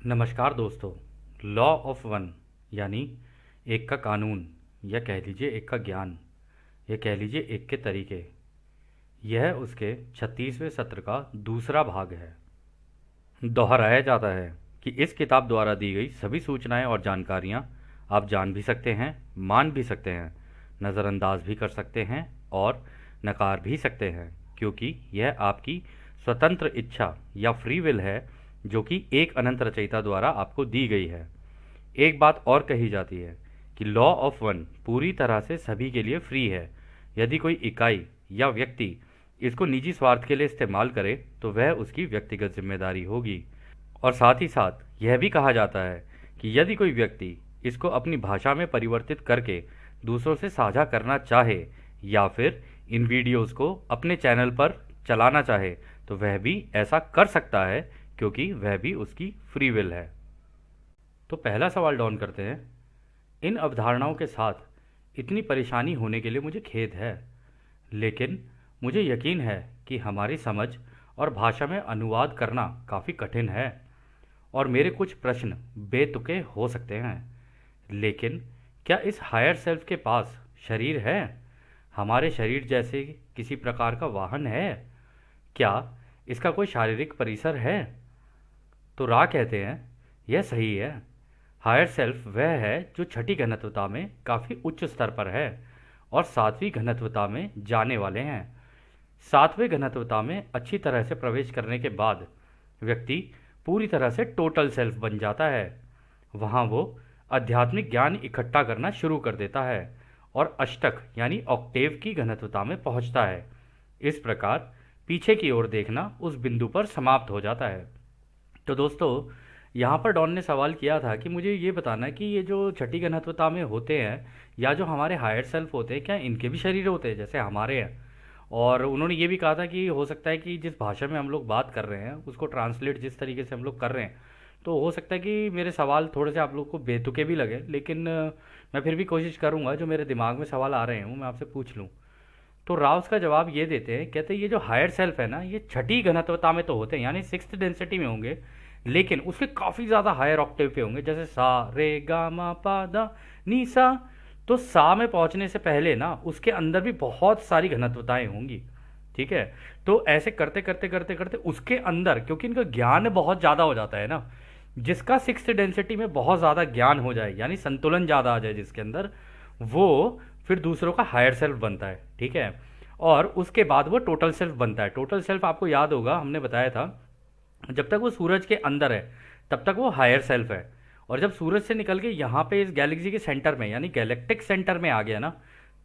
नमस्कार दोस्तों। Law of one यानी एक का कानून, या कह लीजिए एक का ज्ञान, या कह लीजिए एक के तरीके, यह उसके 36वें सत्र का दूसरा भाग है। दोहराया जाता है कि इस किताब द्वारा दी गई सभी सूचनाएं और जानकारियां आप जान भी सकते हैं, मान भी सकते हैं, नज़रअंदाज भी कर सकते हैं और नकार भी सकते हैं, क्योंकि यह आपकी स्वतंत्र इच्छा या फ्री विल है, जो कि एक अनंत रचयिता द्वारा आपको दी गई है। एक बात और कही जाती है कि लॉ ऑफ वन पूरी तरह से सभी के लिए फ्री है। यदि कोई इकाई या व्यक्ति इसको निजी स्वार्थ के लिए इस्तेमाल करे तो वह उसकी व्यक्तिगत जिम्मेदारी होगी। और साथ ही साथ यह भी कहा जाता है कि यदि कोई व्यक्ति इसको अपनी भाषा में परिवर्तित करके दूसरों से साझा करना चाहे या फिर इन वीडियोस को अपने चैनल पर चलाना चाहे तो वह भी ऐसा कर सकता है, क्योंकि वह भी उसकी फ्री विल है। तो पहला सवाल डाउन करते हैं। इन अवधारणाओं के साथ इतनी परेशानी होने के लिए मुझे खेद है, लेकिन मुझे यकीन है कि हमारी समझ और भाषा में अनुवाद करना काफ़ी कठिन है और मेरे कुछ प्रश्न बेतुके हो सकते हैं। लेकिन क्या इस हायर सेल्फ के पास शरीर है? हमारे शरीर जैसे किसी प्रकार का वाहन है? क्या इसका कोई शारीरिक परिसर है? तो रा कहते हैं यह सही है। हायर सेल्फ वह है जो छठी घनत्वता में काफ़ी उच्च स्तर पर है और सातवीं घनत्वता में जाने वाले हैं। सातवें घनत्वता में अच्छी तरह से प्रवेश करने के बाद व्यक्ति पूरी तरह से टोटल सेल्फ बन जाता है। वहाँ वो आध्यात्मिक ज्ञान इकट्ठा करना शुरू कर देता है और अष्टक यानी ऑक्टेव की घनत्वता में पहुँचता है। इस प्रकार पीछे की ओर देखना उस बिंदु पर समाप्त हो जाता है। तो दोस्तों, यहाँ पर डॉन ने सवाल किया था कि मुझे ये बताना है कि ये जो छठी घनत्वता में होते हैं या जो हमारे हायर सेल्फ होते हैं, क्या इनके भी शरीर होते हैं जैसे हमारे हैं? और उन्होंने ये भी कहा था कि हो सकता है कि जिस भाषा में हम लोग बात कर रहे हैं उसको ट्रांसलेट जिस तरीके से हम लोग कर रहे हैं, तो हो सकता है कि मेरे सवाल थोड़े से आप लोग को बेतुके भी लगे, लेकिन मैं फिर भी कोशिश करूँगा जो मेरे दिमाग में सवाल आ रहे हैं वो मैं आपसे पूछ लूँ। तो राउस का जवाब ये देते हैं, कहते हैं ये जो हायर सेल्फ है ना, ये छठी घनत्वता में तो होते हैं यानी सिक्स्थ डेंसिटी में होंगे, लेकिन उसके काफ़ी ज़्यादा हायर ऑक्टेव पे होंगे, जैसे सा रे गा मा पा दा नी सा। तो सा में पहुंचने से पहले ना उसके अंदर भी बहुत सारी घनत्वताएं होंगी। ठीक है। तो ऐसे करते करते करते करते उसके अंदर, क्योंकि इनका ज्ञान बहुत ज़्यादा हो जाता है ना, जिसका सिक्स्थ डेंसिटी में बहुत ज़्यादा ज्ञान हो जाए यानी संतुलन ज़्यादा आ जाए जिसके अंदर, वो फिर दूसरों का हायर सेल्फ बनता है। ठीक है। और उसके बाद वो टोटल सेल्फ बनता है। टोटल सेल्फ आपको याद होगा, हमने बताया था जब तक वो सूरज के अंदर है तब तक वो हायर सेल्फ है, और जब सूरज से निकल के यहाँ पे इस गैलेक्सी के सेंटर में यानी गैलेक्टिक सेंटर में आ गया ना,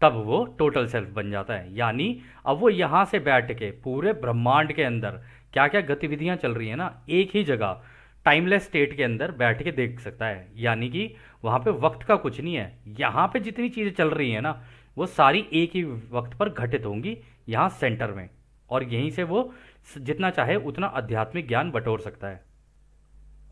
तब वो टोटल सेल्फ बन जाता है। यानी अब वो यहाँ से बैठ के पूरे ब्रह्मांड के अंदर क्या क्या गतिविधियाँ चल रही है ना, एक ही जगह टाइमलेस स्टेट के अंदर बैठ के देख सकता है। यानी कि वहाँ पे वक्त का कुछ नहीं है। यहाँ पे जितनी चीज़ें चल रही है ना, वो सारी एक ही वक्त पर घटित होंगी यहाँ सेंटर में, और यहीं से वो जितना चाहे उतना आध्यात्मिक ज्ञान बटोर सकता है।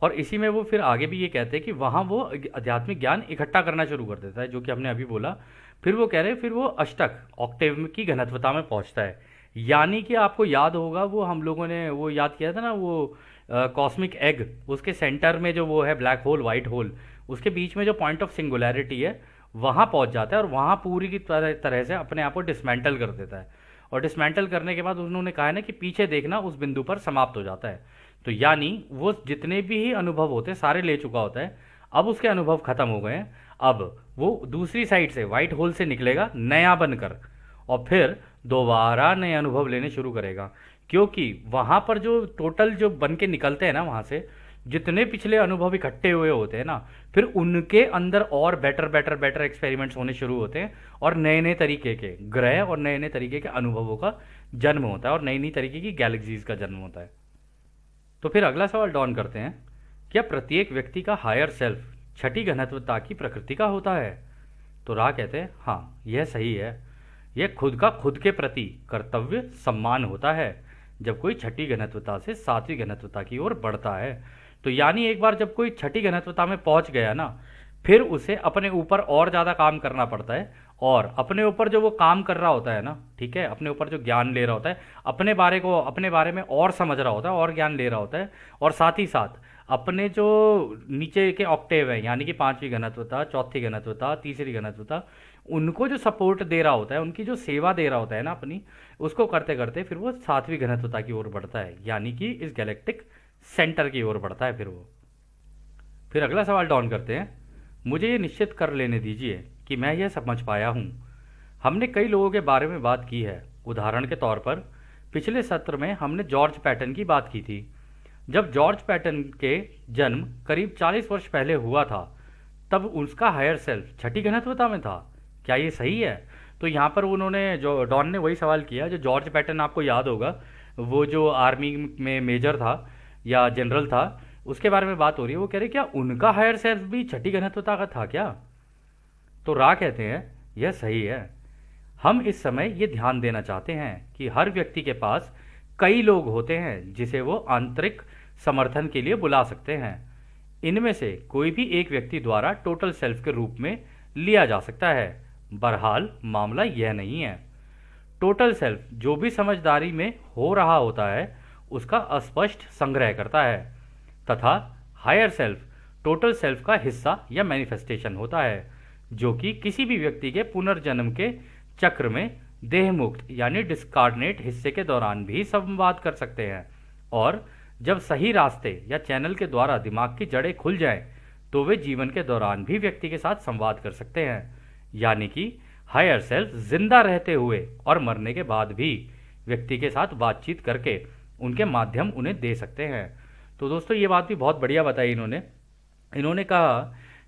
और इसी में वो फिर आगे भी ये कहते हैं कि वहाँ वो आध्यात्मिक ज्ञान इकट्ठा करना शुरू कर देता है, जो कि हमने अभी बोला। फिर वो कह रहे हैं फिर वो अष्टक ऑक्टेव की घनत्वता में पहुँचता है। यानी कि आपको याद होगा, वो हम लोगों ने वो याद किया था ना, वो कॉस्मिक एग, उसके सेंटर में जो वो है ब्लैक होल, वाइट होल, उसके बीच में जो पॉइंट ऑफ सिंगुलैरिटी है वहाँ पहुँच जाता है और वहाँ पूरी की तरह से अपने आप को डिसमेंटल कर देता है। और डिसमेंटल करने के बाद उन्होंने कहा है ना कि पीछे देखना उस बिंदु पर समाप्त हो जाता है। तो यानी वो जितने भी अनुभव होते हैं सारे ले चुका होता है। अब उसके अनुभव खत्म हो गए हैं। अब वो दूसरी साइड से व्हाइट होल से निकलेगा नया बनकर, और फिर दोबारा नए अनुभव लेने शुरू करेगा, क्योंकि वहाँ पर जो टोटल जो बन के निकलते हैं ना, वहाँ से जितने पिछले अनुभव इकट्ठे हुए होते हैं ना, फिर उनके अंदर और बेटर बेटर बेटर एक्सपेरिमेंट्स होने शुरू होते हैं और नए नए तरीके के ग्रह और नए नए तरीके के अनुभवों का जन्म होता है और नई नई तरीके की गैलेक्सीज का जन्म होता है। तो फिर अगला सवाल डॉन करते हैं, क्या प्रत्येक व्यक्ति का हायर सेल्फ छठी घनत्वता की प्रकृति का होता है? तो रा कहते हैं हाँ, यह सही है। यह खुद का खुद के प्रति कर्तव्य सम्मान होता है जब कोई छठी घनत्वता से सातवीं घनत्वता की ओर बढ़ता है। तो यानी एक बार जब कोई छठी घनत्वता में पहुंच गया ना, फिर उसे अपने ऊपर और ज़्यादा काम करना पड़ता है और अपने ऊपर जो वो काम कर रहा होता है ना, ठीक है, अपने ऊपर जो ज्ञान ले रहा होता है, अपने बारे में और समझ रहा होता है और ज्ञान ले रहा होता है, और साथ ही साथ अपने जो नीचे के ऑक्टेव हैं, यानी कि पांचवी घनत्वता, चौथी घनत्वता, तीसरी घनत्वता, उनको जो सपोर्ट दे रहा होता है, उनकी जो सेवा दे रहा होता है ना अपनी, उसको करते करते फिर वो सातवीं घनत्वता की ओर बढ़ता है, यानी कि इस गैलेक्टिक सेंटर की ओर बढ़ता है। फिर अगला सवाल डाउन करते हैं। मुझे ये निश्चित कर लेने दीजिए कि मैं यह समझ पाया हूँ। हमने कई लोगों के बारे में बात की है। उदाहरण के तौर पर पिछले सत्र में हमने जॉर्ज पैटन की बात की थी। जब जॉर्ज पैटन के जन्म करीब 40 वर्ष पहले हुआ था, तब उसका हायर सेल्फ छठी घनत्वता में था। क्या ये सही है? तो यहाँ पर उन्होंने, जो डॉन ने वही सवाल किया जो जॉर्ज पैटन, आपको याद होगा, वो जो आर्मी में मेजर था या जनरल था, उसके बारे में बात हो रही है। वो कह रहे क्या उनका हायर सेल्फ भी छठी घनत्वता का था क्या? तो रा कहते हैं यह सही है। हम इस समय ये ध्यान देना चाहते हैं कि हर व्यक्ति के पास कई लोग होते हैं जिसे वो आंतरिक समर्थन के लिए बुला सकते हैं। इनमें से कोई भी एक व्यक्ति द्वारा टोटल सेल्फ के रूप में लिया जा सकता है। बहरहाल मामला यह नहीं है। टोटल सेल्फ जो भी समझदारी में हो रहा होता है उसका अस्पष्ट संग्रह करता है, तथा हायर सेल्फ टोटल सेल्फ का हिस्सा या मैनिफेस्टेशन होता है, जो कि किसी भी व्यक्ति के पुनर्जन्म के चक्र में देह मुक्त यानी डिस्कार्नेट हिस्से के दौरान भी संवाद कर सकते हैं। और जब सही रास्ते या चैनल के द्वारा दिमाग की जड़ें खुल जाएं, तो वे जीवन के दौरान भी व्यक्ति के साथ संवाद कर सकते हैं, यानी कि हायर सेल्फ जिंदा रहते हुए और मरने के बाद भी व्यक्ति के साथ बातचीत करके उनके माध्यम उन्हें दे सकते हैं। तो दोस्तों ये बात भी बहुत बढ़िया बताई इन्होंने। इन्होंने कहा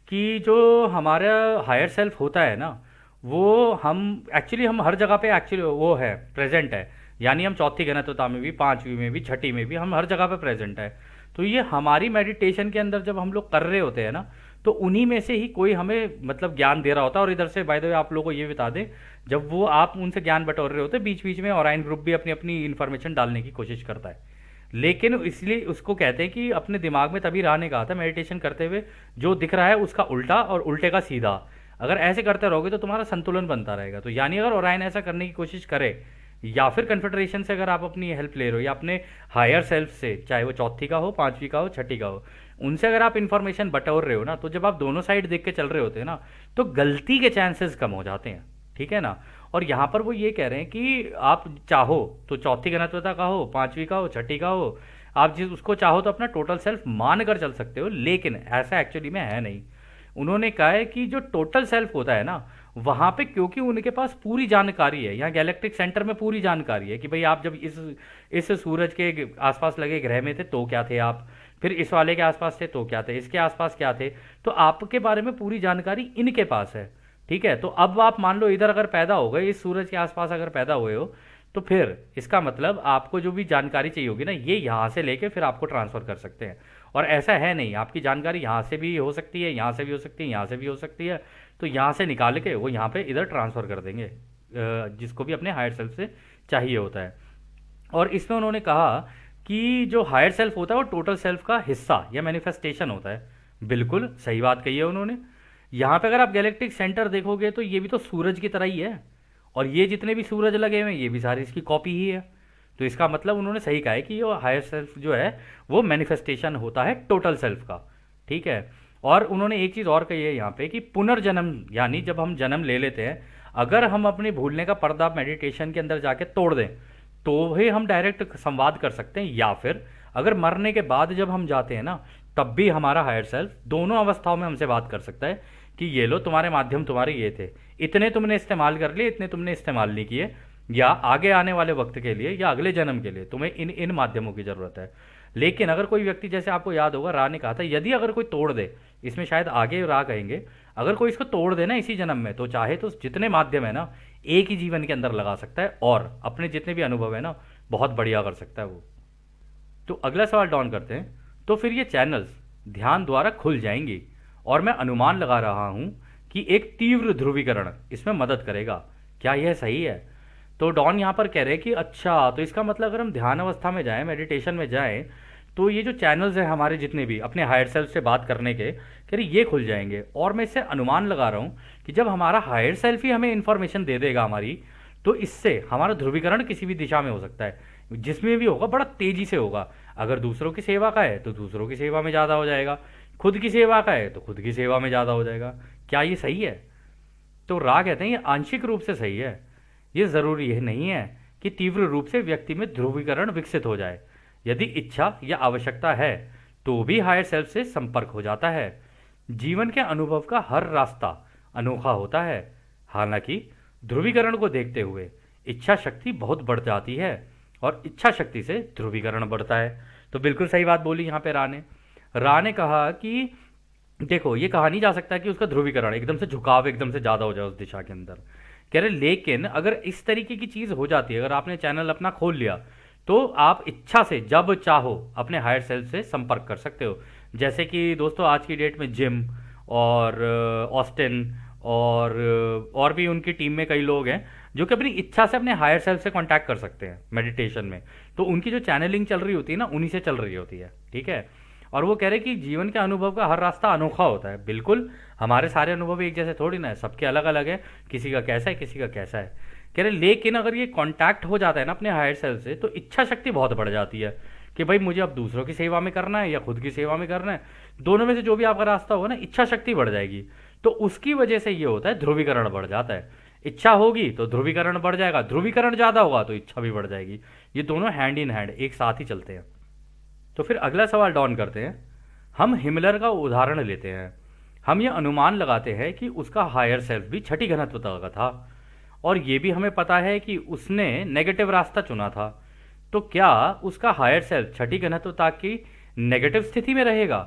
कि जो हमारा हायर सेल्फ होता है ना, वो हम हर जगह पे एक्चुअली वो है, प्रेजेंट है। यानी हम चौथी घनत्वता में भी, पांचवी में भी, छठी में भी, हम हर जगह पे प्रेजेंट है। तो ये हमारी मेडिटेशन के अंदर जब हम लोग कर रहे होते हैं ना, तो उन्हीं में से ही कोई हमें मतलब ज्ञान दे रहा होता है। और इधर से बाय द वे आप लोगों को ये बता दें, जब वो आप उनसे ज्ञान बटोर रहे होते हैं, बीच बीच में ऑराइन ग्रुप भी अपनी अपनी इन्फॉर्मेशन डालने की कोशिश करता है। लेकिन इसलिए उसको कहते हैं कि अपने दिमाग में, तभी राह ने कहा था मेडिटेशन करते हुए, जो दिख रहा है उसका उल्टा और उल्टे का सीधा, अगर ऐसे करते रहोगे तो तुम्हारा संतुलन बनता रहेगा। तो यानी अगर ओरायन ऐसा करने की कोशिश करे, या फिर कन्फेडरेशन से अगर आप अपनी हेल्प ले रहे हो, या अपने हायर सेल्फ से, चाहे वो चौथी का हो, पांचवी का हो, छठी का हो, उनसे अगर आप इन्फॉर्मेशन बटोर रहे हो ना, तो जब आप दोनों साइड देख के चल रहे होते हैं ना, तो गलती के चांसेस कम हो जाते हैं। ठीक है ना? और यहाँ पर वो ये कह रहे हैं कि आप चाहो तो चौथी घनत्वता का हो, पांचवी का हो, छठी का हो, आप जिस उसको चाहो तो अपना टोटल सेल्फ मान कर चल सकते हो, लेकिन ऐसा एक्चुअली में है नहीं। उन्होंने कहा है कि जो टोटल सेल्फ होता है ना, वहाँ पे क्योंकि उनके पास पूरी जानकारी है, यहाँ गैलेक्टिक सेंटर में पूरी जानकारी है कि भाई आप जब इस सूरज के आसपास लगे ग्रह में थे तो क्या थे आप, फिर इस वाले के आसपास थे तो क्या थे, इसके आसपास क्या थे, तो आपके बारे में पूरी जानकारी इनके पास है। ठीक है? तो अब आप मान लो इधर अगर पैदा हो गए, इस सूरज के आसपास अगर पैदा हुए हो, तो फिर इसका मतलब आपको जो भी जानकारी चाहिए होगी ना, ये यहाँ से लेके फिर आपको ट्रांसफ़र कर सकते हैं। और ऐसा है नहीं, आपकी जानकारी यहाँ से भी हो सकती है, यहाँ से भी हो सकती है, यहाँ से भी हो सकती है, तो यहाँ से निकाल के वो यहाँ पे इधर ट्रांसफ़र कर देंगे, जिसको भी अपने हायर सेल्फ से चाहिए होता है। और इसमें उन्होंने कहा कि जो हायर सेल्फ होता है वो टोटल सेल्फ का हिस्सा या मैनिफेस्टेशन होता है। बिल्कुल सही बात कही है उन्होंने। यहाँ पे अगर आप गैलेक्टिक सेंटर देखोगे तो ये भी तो सूरज की तरह ही है, और ये जितने भी सूरज लगे हुए हैं ये भी सारी इसकी कॉपी ही है। तो इसका मतलब उन्होंने सही कहा है कि ये हायर सेल्फ जो है वो मैनिफेस्टेशन होता है टोटल सेल्फ का। ठीक है? और उन्होंने एक चीज़ और कही है यहाँ पे कि पुनर्जन्म, यानी जब हम जन्म ले लेते हैं, अगर हम अपने भूलने का पर्दा मेडिटेशन के अंदर जाके तोड़ दें तो ही हम डायरेक्ट संवाद कर सकते हैं, या फिर अगर मरने के बाद जब हम जाते हैं ना, तब भी हमारा हायर सेल्फ दोनों अवस्थाओं में हमसे बात कर सकता है कि ये लो तुम्हारे माध्यम तुम्हारे ये थे, इतने तुमने इस्तेमाल कर लिए, इतने तुमने इस्तेमाल नहीं किए, या आगे आने वाले वक्त के लिए या अगले जन्म के लिए तुम्हें इन इन माध्यमों की ज़रूरत है। लेकिन अगर कोई व्यक्ति, जैसे आपको याद होगा रा ने कहा था, यदि अगर कोई तोड़ दे, इसमें शायद आगे रा कहेंगे, अगर कोई इसको तोड़ दे ना इसी जन्म में, तो चाहे तो जितने माध्यम है ना एक ही जीवन के अंदर लगा सकता है और अपने जितने भी अनुभव है ना बहुत बढ़िया कर सकता है वो। तो अगला सवाल डाउन करते हैं। तो फिर ये चैनल्स ध्यान द्वारा खुल जाएंगी, और मैं अनुमान लगा रहा हूँ कि एक तीव्र ध्रुवीकरण इसमें मदद करेगा। क्या यह सही है? तो डॉन यहाँ पर कह रहे हैं कि अच्छा, तो इसका मतलब अगर हम ध्यान अवस्था में जाएं, मेडिटेशन में जाएं, तो ये जो चैनल्स हैं हमारे जितने भी अपने हायर सेल्फ से बात करने के, कह रही ये खुल जाएंगे। और मैं इससे अनुमान लगा रहा हूँ कि जब हमारा हायर सेल्फ ही हमें इन्फॉर्मेशन दे देगा हमारी, तो इससे हमारा ध्रुवीकरण किसी भी दिशा में हो सकता है, जिसमें भी होगा बड़ा तेजी से होगा। अगर दूसरों की सेवा का है तो दूसरों की सेवा में ज़्यादा हो जाएगा, खुद की सेवा का है तो खुद की सेवा में ज़्यादा हो जाएगा। क्या ये सही है? तो रा कहते हैं ये आंशिक रूप से सही है। ये ज़रूरी यह नहीं है कि तीव्र रूप से व्यक्ति में ध्रुवीकरण विकसित हो जाए। यदि इच्छा या आवश्यकता है तो भी हायर सेल्फ से संपर्क हो जाता है। जीवन के अनुभव का हर रास्ता अनोखा होता है। हालांकि ध्रुवीकरण को देखते हुए इच्छा शक्ति बहुत बढ़ जाती है और इच्छा शक्ति से ध्रुवीकरण बढ़ता है। तो बिल्कुल सही बात बोली यहाँ पे रा ने कहा कि देखो ये कहा नहीं जा सकता कि उसका ध्रुवीकरण एकदम से झुकाव एकदम से ज़्यादा हो जाए उस दिशा के अंदर। कह रहे लेकिन अगर इस तरीके की चीज़ हो जाती है, अगर आपने चैनल अपना खोल लिया, तो आप इच्छा से जब चाहो अपने हायर सेल्फ से संपर्क कर सकते हो। जैसे कि दोस्तों आज की डेट में जिम और ऑस्टिन और भी उनकी टीम में कई लोग हैं जो कि अपनी इच्छा से अपने हायर सेल्फ से कांटेक्ट कर सकते हैं मेडिटेशन में। तो उनकी जो चैनलिंग चल रही होती है ना, उन्हीं से चल रही होती है, ठीक है। और वो कह रहे कि जीवन के अनुभव का हर रास्ता अनोखा होता है। बिल्कुल, हमारे सारे अनुभव एक जैसे थोड़ी ना है, सबके अलग अलग है, किसी का कैसा है किसी का कैसा है। कह रहे लेकिन अगर ये कांटेक्ट हो जाता है ना अपने हायर सेल्फ से, तो इच्छा शक्ति बहुत बढ़ जाती है कि भाई मुझे अब दूसरों की सेवा में करना है या खुद की सेवा में करना है, दोनों में से जो भी आपका रास्ता होगा ना, इच्छा शक्ति बढ़ जाएगी। तो उसकी वजह से ये होता है ध्रुवीकरण बढ़ जाता है। इच्छा होगी तो ध्रुवीकरण बढ़ जाएगा, ध्रुवीकरण ज़्यादा होगा तो इच्छा भी बढ़ जाएगी। ये दोनों हैंड इन हैंड एक साथ ही चलते हैं। तो फिर अगला सवाल डॉन करते हैं। हम हिमलर का उदाहरण लेते हैं। हम ये अनुमान लगाते हैं कि उसका हायर सेल्फ भी छठी घनत्वता का था और ये भी हमें पता है कि उसने नेगेटिव रास्ता चुना था। तो क्या उसका हायर सेल्फ छठी घनत्वता की नेगेटिव स्थिति में रहेगा?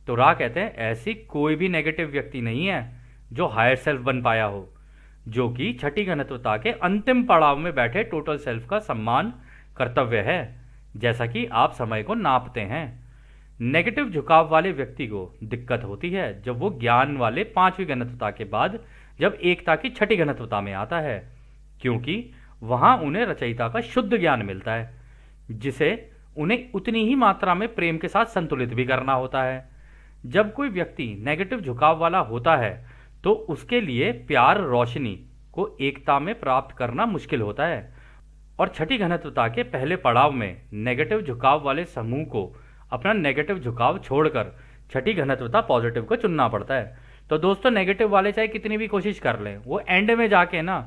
तो रा कहते हैं ऐसी कोई भी नेगेटिव व्यक्ति नहीं है जो हायर सेल्फ बन पाया हो, जो कि छठी घनत्वता के अंतिम पड़ाव में बैठे टोटल सेल्फ का सम्मान कर्तव्य है, जैसा कि आप समय को नापते हैं। नेगेटिव झुकाव वाले व्यक्ति को दिक्कत होती है जब वो ज्ञान वाले पांचवी घनत्वता के बाद जब एकता की छठी घनत्वता में आता है, क्योंकि वहां उन्हें रचयिता का शुद्ध ज्ञान मिलता है, जिसे उन्हें उतनी ही मात्रा में प्रेम के साथ संतुलित भी करना होता है। जब कोई व्यक्ति नेगेटिव झुकाव वाला होता है तो उसके लिए प्यार रोशनी को एकता में प्राप्त करना मुश्किल होता है और छठी घनत्वता के पहले पड़ाव में नेगेटिव झुकाव वाले समूह को अपना नेगेटिव झुकाव छोड़कर छठी घनत्वता पॉजिटिव को चुनना पड़ता है। तो दोस्तों नेगेटिव वाले चाहे कितनी भी कोशिश कर लें, वो एंड में जाके ना,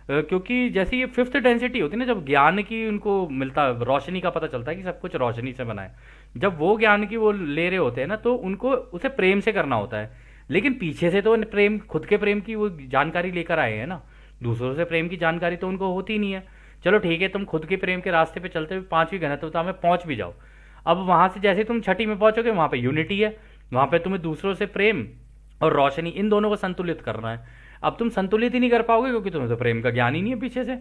क्योंकि जैसे ये फिफ्थ डेंसिटी होती है ना, जब ज्ञान की उनको मिलता है, रोशनी का पता चलता है कि सब कुछ रोशनी से बना है, जब वो ज्ञान की वो ले रहे होते हैं ना, तो उनको उसे प्रेम से करना होता है। लेकिन पीछे से तो प्रेम, खुद के प्रेम की वो जानकारी लेकर आए हैं ना, दूसरों से प्रेम की जानकारी तो उनको होती नहीं है। चलो ठीक है, तुम खुद के प्रेम के रास्ते पे चलते हुए पांचवी घनत्वता में पहुंच भी जाओ। अब वहां से जैसे तुम छठी में पहुंचोगे, वहां पे यूनिटी है, वहां पे तुम्हें दूसरों से प्रेम और रोशनी इन दोनों को संतुलित करना है। अब तुम संतुलित ही नहीं कर पाओगे क्योंकि तुम्हें तो प्रेम का ज्ञान ही नहीं है पीछे से।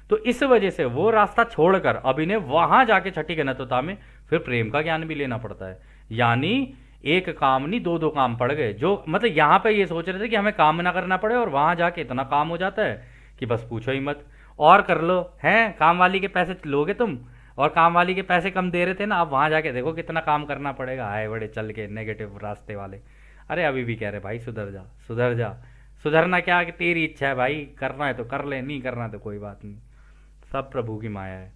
तो इस वजह से वो रास्ता छोड़कर अब इन्हें वहां जाके छठी घनत्वता में फिर प्रेम का ज्ञान भी लेना पड़ता है। यानी एक काम नहीं, दो दो काम पड़ गए। जो मतलब यहाँ पे ये सोच रहे थे कि हमें काम ना करना पड़े, और वहां जाके इतना काम हो जाता है कि बस पूछो ही मत। और कर लो, हैं काम वाली के पैसे लोगे तुम, और काम वाली के पैसे कम दे रहे थे ना, अब वहां जाके देखो कितना काम करना पड़ेगा। आए बड़े चल के नेगेटिव रास्ते वाले, अरे अभी भी कह रहे भाई सुधर जा सुधर जा। सुधरना क्या कि तेरी इच्छा है भाई, करना है तो कर ले, नहीं करना तो कोई बात नहीं, सब प्रभु की माया है।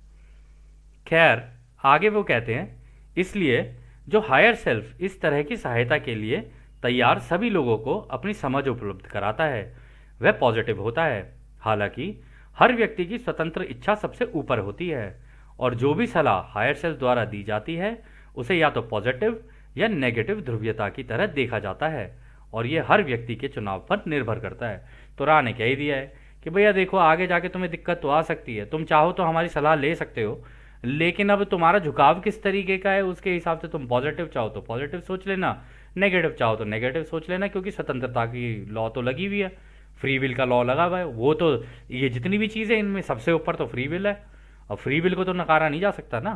खैर आगे वो कहते हैं, इसलिए जो हायर सेल्फ इस तरह की सहायता के लिए तैयार सभी लोगों को अपनी समझ उपलब्ध कराता है, वह पॉजिटिव होता है। हालांकि हर व्यक्ति की स्वतंत्र इच्छा सबसे ऊपर होती है और जो भी सलाह हायर सेल्फ द्वारा दी जाती है उसे या तो पॉजिटिव या नेगेटिव ध्रुवीयता की तरह देखा जाता है, और यह हर व्यक्ति के चुनाव पर निर्भर करता है। तो रा ने कह ही दिया है कि भैया देखो आगे जाके तुम्हें दिक्कत तो आ सकती है, तुम चाहो तो हमारी सलाह ले सकते हो, लेकिन अब तुम्हारा झुकाव किस तरीके का है उसके हिसाब से तुम पॉजिटिव चाहो तो पॉजिटिव सोच लेना, नेगेटिव चाहो तो नेगेटिव सोच लेना, क्योंकि स्वतंत्रता की लॉ तो लगी हुई है, फ्री विल का लॉ लगा हुआ है। वो तो ये जितनी भी चीज़ें इनमें सबसे ऊपर तो फ्री विल है, और फ्री विल को तो नकारा नहीं जा सकता ना।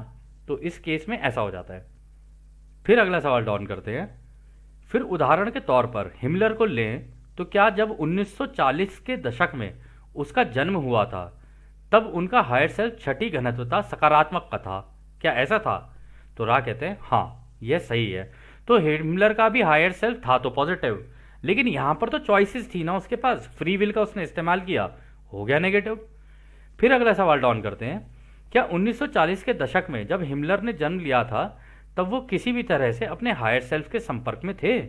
तो इस केस में ऐसा हो जाता है। फिर अगला सवाल डॉन करते हैं। फिर उदाहरण के तौर पर हिमलर को लें तो क्या जब 1940 के दशक में उसका जन्म हुआ था तब उनका हायर सेल्फ छठी घनत्वता सकारात्मक का था? क्या ऐसा था? तो रा कहते हैं हाँ यह सही है। तो हिमलर का भी हायर सेल्फ था तो पॉजिटिव, लेकिन यहाँ पर तो चॉइसेस थी ना उसके पास, फ्री विल का उसने इस्तेमाल किया, हो गया नेगेटिव। फिर अगला सवाल डाउन करते हैं, क्या 1940 के दशक में जब हिमलर ने जन्म लिया था तब वो किसी भी तरह से अपने हायर सेल्फ के संपर्क में थे?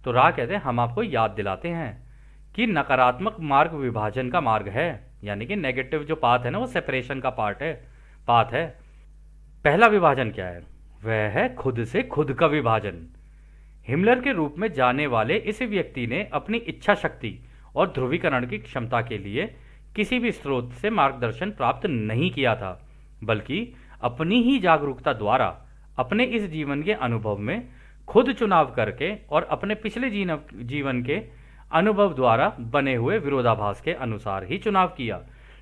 तो रा कहते हैं हम आपको याद दिलाते हैं कि नकारात्मक मार्ग विभाजन का मार्ग है, यानी कि नेगेटिव जो पाथ है ना वो सेपरेशन का पाथ है। पहला विभाजन क्या है? वह है खुद से खुद का विभाजन। हिमलर के रूप में जाने वाले इस व्यक्ति ने अपनी इच्छा शक्ति और ध्रुवीकरण की क्षमता के लिए किसी भी स्रोत से मार्गदर्शन प्राप्त नहीं किया था, बल्कि अपनी ही जागरूकता द्वारा अपने इस जीवन के अनुभव में खुद चुनाव करके और अपने पिछले जीवन के अनुभव द्वारा बने हुए विरोधाभास के अनुसार ही चुनाव किया।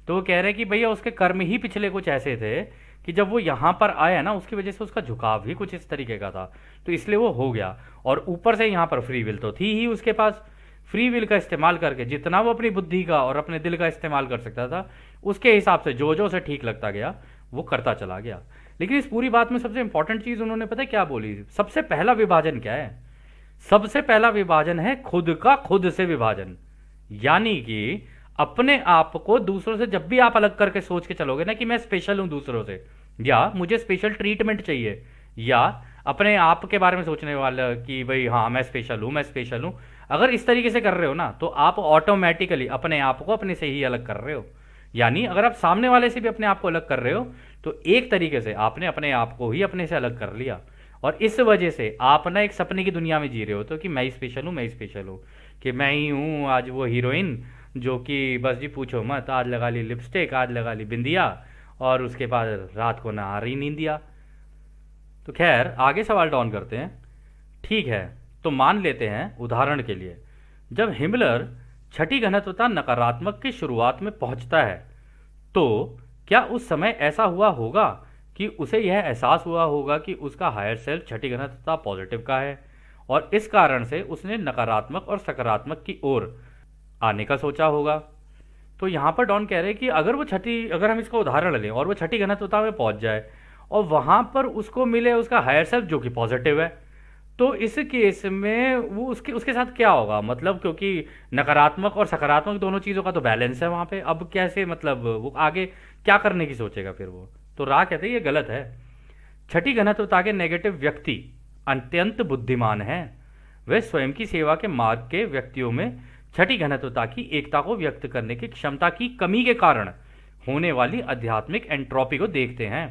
तो वो कह रहे हैं कि भैया उसके कर्म ही पिछले कुछ ऐसे थे कि जब वो यहाँ पर आया ना उसकी वजह से उसका झुकाव ही कुछ इस तरीके का था, तो इसलिए वो हो गया। और ऊपर से यहाँ पर फ्री विल तो थी ही उसके पास, फ्री विल का इस्तेमाल करके जितना वो अपनी बुद्धि का और अपने दिल का इस्तेमाल कर सकता था उसके हिसाब से जो जो उसे ठीक लगता गया वो करता चला गया। लेकिन इस पूरी बात में सबसे इंपॉर्टेंट चीज उन्होंने पता है क्या बोली? सबसे पहला विभाजन क्या है? सबसे पहला विभाजन है खुद का खुद से विभाजन। यानी कि अपने आप को दूसरों से जब भी आप अलग करके सोच के चलोगे ना कि मैं स्पेशल हूं दूसरों से, या मुझे स्पेशल ट्रीटमेंट चाहिए, या अपने आप के बारे में सोचने वाला कि भाई हाँ मैं स्पेशल हूं, मैं स्पेशल हूं, अगर इस तरीके से कर रहे हो ना तो आप ऑटोमेटिकली अपने आप को अपने से ही अलग कर रहे हो। यानी अगर आप सामने वाले से भी अपने आप को अलग कर रहे हो तो एक तरीके से आपने अपने आप को ही अपने से अलग कर लिया, और इस वजह से आप ना एक सपने की दुनिया में जी रहे हो तो कि मैं ही स्पेशल हूँ, मैं ही स्पेशल हूँ, कि मैं ही हूँ आज वो हीरोइन जो कि बस जी पूछो मत, आज लगा ली लिपस्टिक, आज लगा ली बिंदिया और उसके बाद रात को ना आ रही नींदिया। तो खैर आगे सवाल डाउन करते हैं। ठीक है, तो मान लेते हैं उदाहरण के लिए जब हिमलर छठी घनत्वता नकारात्मक की शुरुआत में पहुंचता है तो क्या उस समय ऐसा हुआ होगा कि उसे यह एहसास हुआ होगा कि उसका हायर सेल्फ छठी घनत्वता पॉजिटिव का है और इस कारण से उसने नकारात्मक और सकारात्मक की ओर आने का सोचा होगा? तो यहाँ पर डॉन कह रहे हैं कि अगर हम इसका उदाहरण लें और वो छठी घनत्वता में पहुंच जाए और वहां पर उसको मिले उसका हायर सेल्फ जो कि पॉजिटिव है, तो इस केस में वो उसके उसके साथ क्या होगा? मतलब क्योंकि नकारात्मक और सकारात्मक दोनों चीज़ों का तो बैलेंस है वहाँ पे, अब कैसे मतलब वो आगे क्या करने की सोचेगा फिर वो? तो रा कहते हैं ये गलत है। छठी घनत्वता के नेगेटिव व्यक्ति अत्यंत बुद्धिमान हैं। वे स्वयं की सेवा के मार्ग के व्यक्तियों में छठी घनत्वता की एकता को व्यक्त करने की क्षमता की कमी के कारण होने वाली आध्यात्मिक एंट्रोपी को देखते हैं।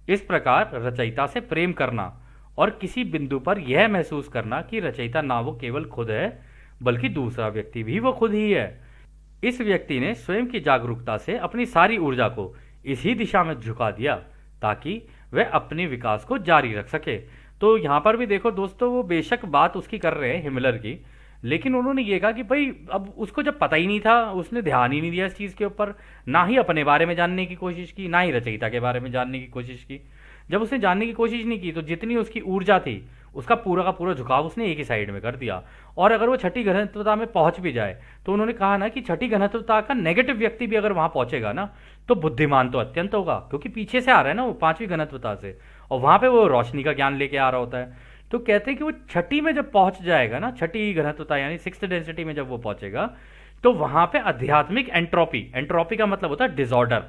इस प्रकार रचयिता से प्रेम करना और किसी बिंदु पर यह महसूस करना कि रचयिता ना वो केवल खुद है बल्कि दूसरा व्यक्ति भी वो खुद ही है, इस व्यक्ति ने स्वयं की जागरूकता से अपनी सारी ऊर्जा को इसी दिशा में झुका दिया ताकि वह अपने विकास को जारी रख सके। तो यहाँ पर भी देखो दोस्तों, वो बेशक बात उसकी कर रहे हैं हिमलर की, लेकिन उन्होंने ये कहा कि भाई अब उसको जब पता ही नहीं था उसने ध्यान ही नहीं दिया इस चीज़ के ऊपर, ना ही अपने बारे में जानने की कोशिश की, ना ही रचयिता के बारे में जानने की कोशिश की। जब उसने जानने की कोशिश नहीं की तो जितनी उसकी ऊर्जा थी उसका पूरा का पूरा झुकाव उसने एक ही साइड में कर दिया। और अगर वो छठी घनत्वता में पहुंच भी जाए तो उन्होंने कहा ना कि छठी घनत्वता का नेगेटिव व्यक्ति भी अगर वहां पहुंचेगा ना तो बुद्धिमान तो अत्यंत होगा, क्योंकि पीछे से आ रहा है ना वो पांचवी घनत्वता से, और वहां पे वो रोशनी का ज्ञान लेके आ रहा होता है। तो कहते हैं कि वो छठी में जब पहुंच जाएगा ना, छठी घनत्वता यानी सिक्स्थ डेंसिटी में जब वो पहुंचेगा तो वहां पे आध्यात्मिक एंट्रोपी का मतलब होता है डिसऑर्डर,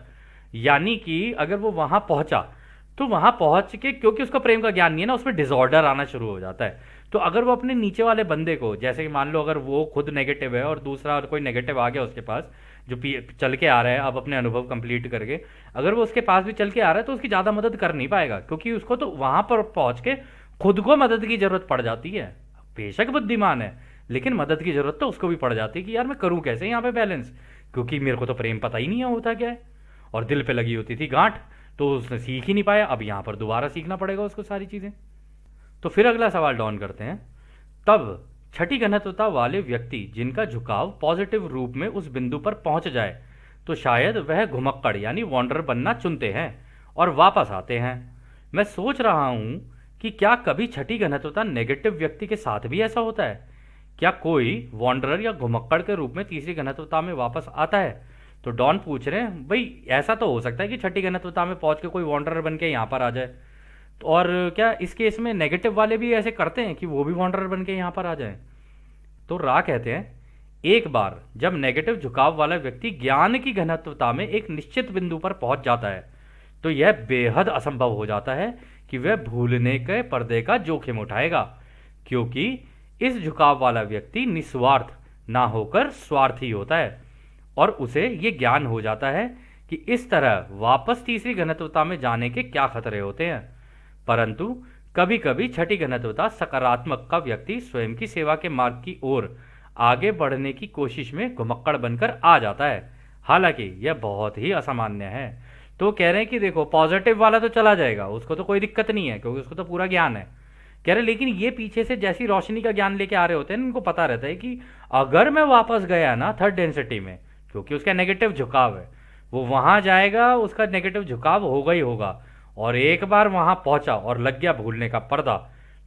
यानी कि अगर वो वहां पहुंचा तो वहां पहुंच के क्योंकि उसका प्रेम का ज्ञान नहीं है ना, उसमें डिसऑर्डर आना शुरू हो जाता है। तो अगर वो अपने नीचे वाले बंदे को, जैसे कि मान लो अगर वो खुद नेगेटिव है और दूसरा और कोई नेगेटिव आ गया उसके पास जो चल के आ रहा है अब अपने अनुभव कंप्लीट करके, अगर वो उसके पास भी चल के आ रहा है तो उसकी ज़्यादा मदद कर नहीं पाएगा, क्योंकि उसको तो वहां पर पहुंच के खुद को मदद की जरूरत पड़ जाती है। बेशक बुद्धिमान है लेकिन मदद की जरूरत तो उसको भी पड़ जाती है कि यार मैं करूं कैसे यहाँ पे बैलेंस, क्योंकि मेरे को तो प्रेम पता ही नहीं है होता क्या है, और दिल पे लगी होती थी गांठ तो उसने सीख ही नहीं पाया, अब यहाँ पर दोबारा सीखना पड़ेगा उसको सारी चीज़ें। तो फिर अगला सवाल डाउन करते हैं। तब छठी घनत्वता वाले व्यक्ति जिनका झुकाव पॉजिटिव रूप में उस बिंदु पर पहुंच जाए तो शायद वह घुमक्कड़ यानी वॉन्डर बनना चुनते हैं और वापस आते हैं। मैं सोच रहा हूं कि क्या कभी छठी घनत्वता नेगेटिव व्यक्ति के साथ भी ऐसा होता है? क्या कोई वॉन्डरर या घुमक्कड़ के रूप में तीसरी घनत्वता में वापस आता है? तो डॉन पूछ रहे हैं भाई ऐसा तो हो सकता है कि छठी घनत्वता में पहुंच के कोई वॉन्डरर बन के यहाँ पर आ जाए। और क्या इस केस में नेगेटिव वाले भी ऐसे करते हैं कि वो भी वॉन्डरर बन के यहाँ पर आ जाएं? तो रा कहते हैं, एक बार जब नेगेटिव झुकाव वाला व्यक्ति ज्ञान की घनत्वता में एक निश्चित बिंदु पर पहुंच जाता है तो यह बेहद असंभव हो जाता है कि वह भूलने के पर्दे का जोखिम उठाएगा, क्योंकि इस झुकाव वाला व्यक्ति निस्वार्थ ना होकर स्वार्थी होता है और उसे ये ज्ञान हो जाता है कि इस तरह वापस तीसरी घनत्वता में जाने के क्या खतरे होते हैं। परंतु कभी कभी छठी घनत्वता सकारात्मक का व्यक्ति स्वयं की सेवा के मार्ग की ओर आगे बढ़ने की कोशिश में घुमक्कड़ बनकर आ जाता है। हालांकि यह बहुत ही असामान्य है। तो कह रहे हैं कि देखो, पॉजिटिव वाला तो चला जाएगा, उसको तो कोई दिक्कत नहीं है क्योंकि उसको तो पूरा ज्ञान है। कह रहे लेकिन ये पीछे से जैसी रोशनी का ज्ञान लेके आ रहे होते हैं, इनको पता रहता है कि अगर मैं वापस गया ना थर्ड डेंसिटी में, क्योंकि उसका नेगेटिव झुकाव है, वो वहां जाएगा, उसका नेगेटिव झुकाव होगा ही होगा। और एक बार वहां पहुंचा और लग गया भूलने का पर्दा,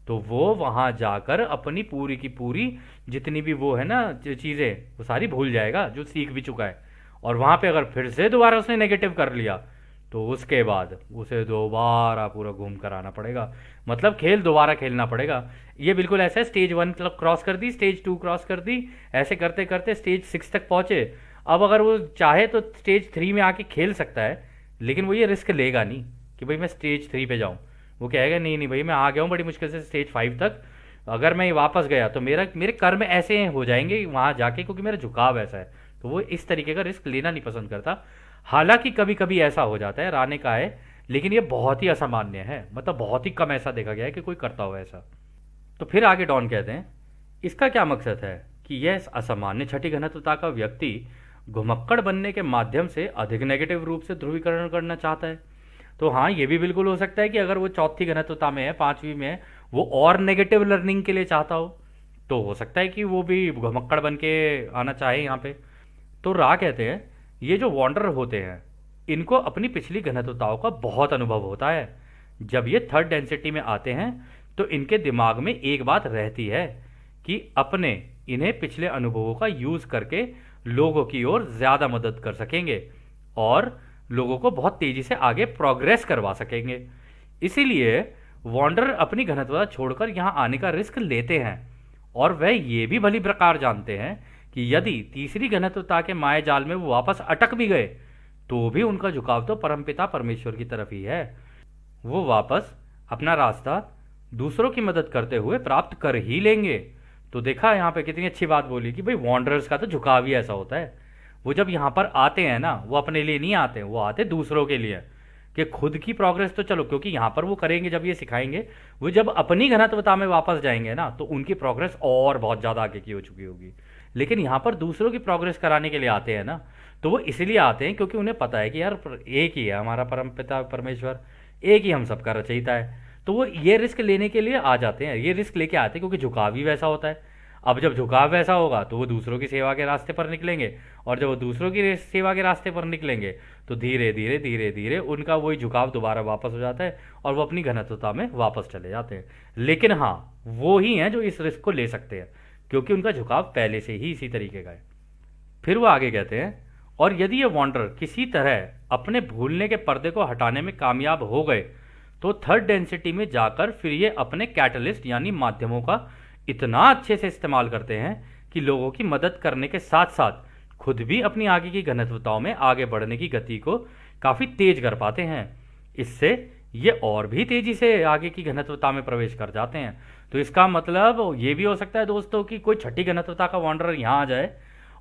तो वो वहां जाकर अपनी पूरी की पूरी जितनी भी वो है ना चीजें, वो सारी भूल जाएगा जो सीख भी चुका है। और वहां पे अगर फिर से दोबारा उसने नेगेटिव कर लिया तो उसके बाद उसे दोबारा पूरा घूम कर आना पड़ेगा, मतलब खेल दोबारा खेलना पड़ेगा। ये बिल्कुल ऐसा है, स्टेज 1 क्रॉस कर दी, स्टेज 2 क्रॉस कर दी, ऐसे करते करते स्टेज 6 तक पहुंचे। अब अगर वो चाहे तो स्टेज 3 में आके खेल सकता है, लेकिन वो ये रिस्क लेगा नहीं कि भाई मैं स्टेज 3 पे जाऊं। वो कहेगा नहीं नहीं भाई, मैं आ गया हूँ बड़ी मुश्किल से स्टेज 5 तक, अगर मैं वापस गया तो मेरे कर्म ऐसे हो जाएंगे वहां जाके, क्योंकि मेरा झुकाव ऐसा है। तो वो इस तरीके का रिस्क लेना नहीं पसंद करता। हालांकि कभी कभी ऐसा हो जाता है, राने का है, लेकिन ये बहुत ही असामान्य है, मतलब बहुत ही कम ऐसा देखा गया है कि कोई करता हो ऐसा। तो फिर आगे डॉन कहते हैं, इसका क्या मकसद है कि यह असामान्य छठी घनत्वता का व्यक्ति घुमक्कड़ बनने के माध्यम से अधिक नेगेटिव रूप से ध्रुवीकरण करना चाहता है। तो हाँ, ये भी बिल्कुल हो सकता है कि अगर वो चौथी घनत्वता में है, 5वीं में है, वो और नेगेटिव लर्निंग के लिए चाहता हो, तो हो सकता है कि वो भी घुमक्कड़ बन के आना चाहे यहाँ पे। तो रा कहते हैं, ये जो वॉन्डर होते हैं इनको अपनी पिछली घनत्वताओं का बहुत अनुभव होता है। जब ये थर्ड डेंसिटी में आते हैं तो इनके दिमाग में एक बात रहती है कि अपने इन्हें पिछले अनुभवों का यूज करके लोगों की ओर ज्यादा मदद कर सकेंगे और लोगों को बहुत तेजी से आगे प्रोग्रेस करवा सकेंगे। इसीलिए वॉन्डर अपनी घनत्वता छोड़कर यहां आने का रिस्क लेते हैं और वह ये भी भली प्रकार जानते हैं कि यदि तीसरी घनत्वता के माया जाल में वो वापस अटक भी गए तो भी उनका झुकाव तो परमपिता परमेश्वर की तरफ ही है। वो वापस अपना रास्ता दूसरों की मदद करते हुए प्राप्त कर ही लेंगे। तो देखा यहाँ पे कितनी अच्छी बात बोली कि भाई वॉन्डरर्स का तो झुकाव ही ऐसा होता है। वो जब यहाँ पर आते हैं ना, वो अपने लिए नहीं आते, वो आते दूसरों के लिए, कि खुद की प्रोग्रेस तो चलो, क्योंकि यहाँ पर वो करेंगे जब ये सिखाएंगे, वो जब अपनी घनत्वता में वापस जाएंगे ना तो उनकी प्रोग्रेस और बहुत ज़्यादा आगे की हो चुकी होगी। लेकिन यहाँ पर दूसरों की प्रोग्रेस कराने के लिए आते हैं ना, तो वो इसलिए आते हैं क्योंकि उन्हें पता है कि यार एक ही है हमारा परम पिता परमेश्वर, एक ही हम सबका रचयिता है। तो वो ये रिस्क लेने के लिए आ जाते हैं, ये रिस्क लेके आते हैं क्योंकि झुकाव ही वैसा होता है। अब जब झुकाव वैसा होगा तो वो दूसरों की सेवा के रास्ते पर निकलेंगे, और जब वो दूसरों की सेवा के रास्ते पर निकलेंगे तो धीरे धीरे धीरे धीरे उनका वही झुकाव दोबारा वापस हो जाता है और वो अपनी घनत्वता में वापस चले जाते हैं। लेकिन हाँ, वो ही हैं जो इस रिस्क को ले सकते हैं क्योंकि उनका झुकाव पहले से ही इसी तरीके का है। फिर वो आगे कहते हैं, और यदि ये वॉन्डर किसी तरह अपने भूलने के पर्दे को हटाने में कामयाब हो गए तो थर्ड डेंसिटी में जाकर फिर ये अपने कैटलिस्ट यानी माध्यमों का इतना अच्छे से इस्तेमाल करते हैं कि लोगों की मदद करने के साथ साथ खुद भी अपनी आगे की घनत्वताओं में आगे बढ़ने की गति को काफी तेज कर पाते हैं। इससे ये और भी तेजी से आगे की घनत्वता में प्रवेश कर जाते हैं। तो इसका मतलब ये भी हो सकता है दोस्तों कि कोई छठी घनत्वता का वॉन्डर यहाँ आ जाए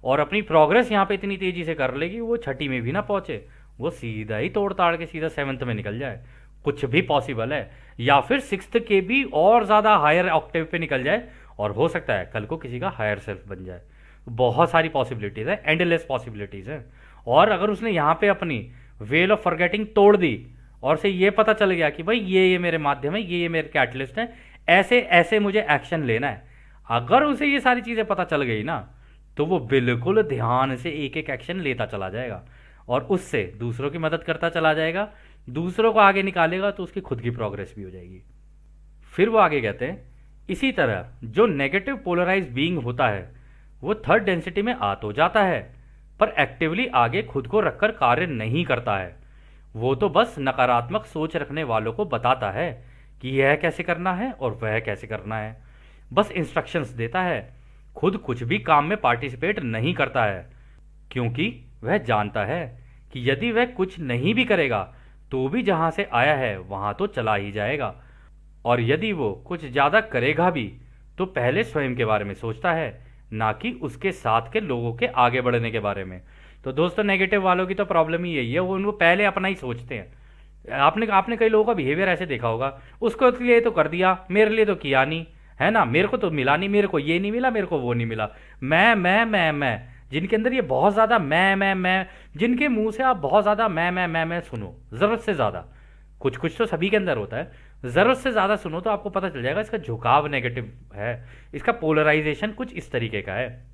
और अपनी प्रोग्रेस यहाँ पे इतनी तेजी से कर लेगी वो छठी में भी ना पहुंचे, वो सीधा ही तोड़ ताड़ के सीधा 7th में निकल जाए, कुछ भी पॉसिबल है। या फिर 6th के भी और ज़्यादा हायर ऑक्टेव पे निकल जाए और हो सकता है कल को किसी का हायर सेल्फ बन जाए। बहुत सारी पॉसिबिलिटीज़ है, एंडलेस पॉसिबिलिटीज़ है। और अगर उसने यहाँ पे अपनी वेल ऑफ फॉरगेटिंग तोड़ दी और से ये पता चल गया कि भाई ये मेरे माध्यम है, ये मेरे कैटलिस्ट है, ऐसे ऐसे मुझे एक्शन लेना है, अगर उसे ये सारी चीज़ें पता चल गई ना तो वो बिल्कुल ध्यान से एक एक एक्शन लेता चला जाएगा और उससे दूसरों की मदद करता चला जाएगा, दूसरों को आगे निकालेगा तो उसकी खुद की प्रोग्रेस भी हो जाएगी। फिर वो आगे कहते हैं, इसी तरह जो नेगेटिव पोलराइज बीइंग होता है वो थर्ड डेंसिटी में आ तो जाता है पर एक्टिवली आगे खुद को रखकर कार्य नहीं करता है। वो तो बस नकारात्मक सोच रखने वालों को बताता है कि यह कैसे करना है और वह कैसे करना है, बस इंस्ट्रक्शंस देता है। खुद कुछ भी काम में पार्टिसिपेट नहीं करता है, क्योंकि वह जानता है कि यदि वह कुछ नहीं भी करेगा तो भी जहां से आया है वहां तो चला ही जाएगा, और यदि वो कुछ ज़्यादा करेगा भी तो पहले स्वयं के बारे में सोचता है, ना कि उसके साथ के लोगों के आगे बढ़ने के बारे में। तो दोस्तों, नेगेटिव वालों की तो प्रॉब्लम ही यही है, वो उनको पहले अपना ही सोचते हैं। आपने आपने कई लोगों का बिहेवियर ऐसे देखा होगा, उसको लिए तो कर दिया, मेरे लिए तो किया नहीं, है ना, मेरे को तो मिला नहीं, मेरे को ये नहीं मिला, मेरे को वो नहीं मिला। मैं जिनके अंदर ये बहुत ज़्यादा मैं, जिनके मुंह से आप बहुत ज़्यादा मैं सुनो, ज़रूरत से ज़्यादा, कुछ कुछ तो सभी के अंदर होता है, ज़रूरत से ज़्यादा सुनो तो आपको पता चल जाएगा इसका झुकाव नेगेटिव है, इसका पोलराइजेशन कुछ इस तरीके का है।